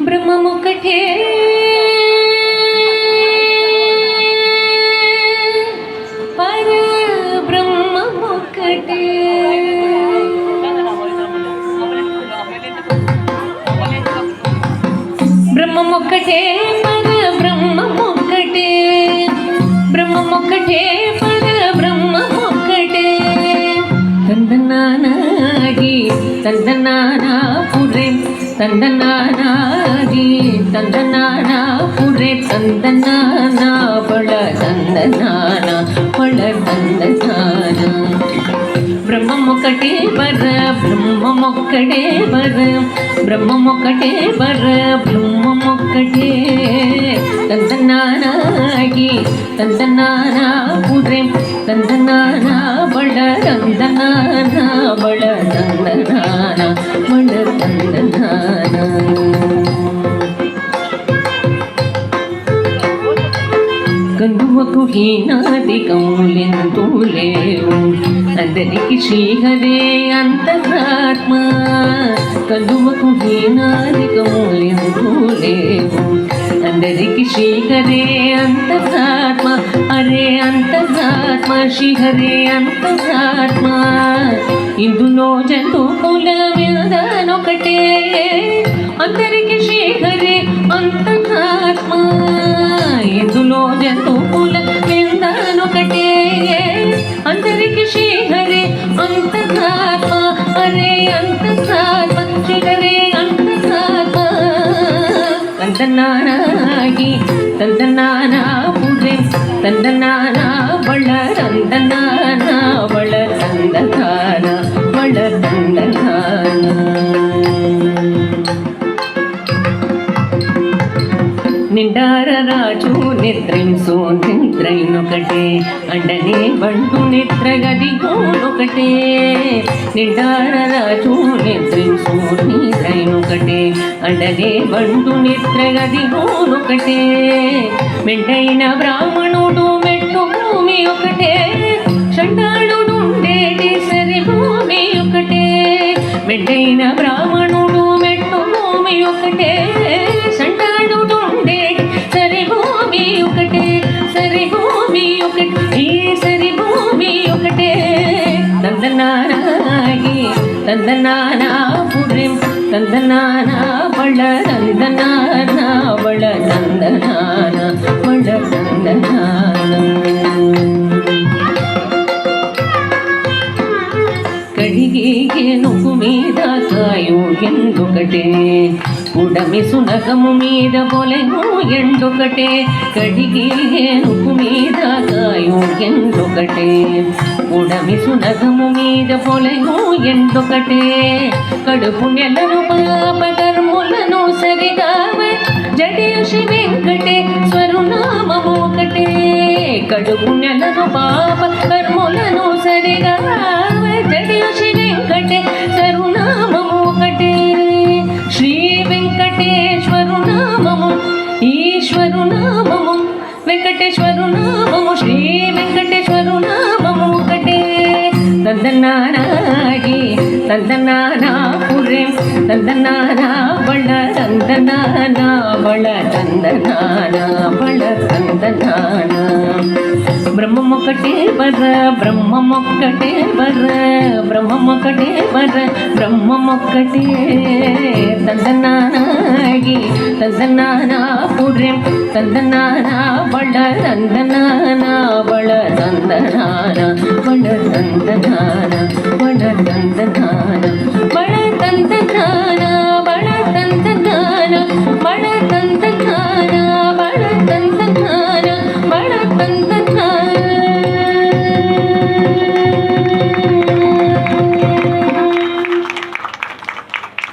బ్రహ్మమొక్కటే పరబ్రహ్మమొక్కటే బ్రహ్మమొక్కటే పరబ్రహ్మమొక్కటే బ్రహ్మమొక్కటే పరబ్రహ్మమొక్కటే తందనానాగి తందనానా పురే తందనానాగి తందనానా పురే తందనానా బళ తందనానా బళ తందనానా బ్రహ్మమొక్కటే పర బ్రహ్మమొక్కటే పర బ్రహ్మమొక్కటే పర బ్రహ్మమొక్కటే తందనానాగి తందనానా పురే తందనానా బళ తందనానా బళ తందనానా బళ తందనానా కందువకు హీనాదికములెంతో లేవు అందరికి శ్రీహరే అంతరాత్మ కందువకు హీనాదికములెంతో లేవు అందరికి శ్రీహరే అంతరాత్మ అరే అంతరాత్మ శ్రీహరే అంతరాత్మ ఇందులో జంతువుల విధానొకటే అందరికి శ్రీహరే అంతరాత్మ ఇందులో జంతువుల విధానొకటే అందరికి శ్రీహరే అంతరాత్మ అరే అంతరాత్మ శ్రీహరే అంతరాత్మ తందనానాగి తందనానా పురే తందనానా బళ తందనానా బళ తందనానా బళ తందనానా నిండార రాజు నిద్రించు నిద్రైనొకటే అండనే బంటు నిద్రగదిగోనొకటే నిండార రాజు నిద్రించు నిద్రైనొకటే అండనే బంటు నిద్రగదిగోనొకటే మెండైన బ్రాహ్మణుడు మెట్టు భూమి ఒకటే చండాళుడుండేటి సరి భూమి ఒకటే మెండైన బ్రాహ్మణుడు మెట్టు భూమి ఒకటే చండాళుడుండేటి సరి భూమి ఒకటే సరి భూమి ఒకటే ఈ సరి భూమి ఒకటే తందనానాగి తందనానా పురే తందనానా బళ తందనానా బళ తందనానా బళ తందనానా కడిగే నువ్వు మీద కాయు ఎందుకటే ఉడమి సునగము మీద పొలెను ఎండొకటే కడిగే నువ్వు మీద కాయు ఎందుకటే ఉడమి సునగము మీద పొలెను ఎండొకటే కడుపు నెలను పాప కర్ములను సరిగావ జడేషి వెంకటేశ్వరు నామము ఒకటే కడుపు నెలను పాప కర్ములను సరిగావ జడేషి వెంకటేశ్వరు నామము ఒకటే శ్రీ వెంకటేశ్వరు నామము ఈశ్వరు నామము వెంకటేశ్వరు నామము శ్రీ వెంకటేశ్వరు నామము ఒకటే తందనానాగి తందనానా పురే తందనానా బళ తందనానా బళ తందనానా బళ తందనానా బ్రహ్మమొక్కటే పర బ్రహ్మమొక్కటే పర బ్రహ్మమొక్కటే పర బ్రహ్మమొక్కటే తందనానాగి తందనానా పురే తందనానా బళ తందనానా బళ తందనానా బళ తందనానా బళ తందనానా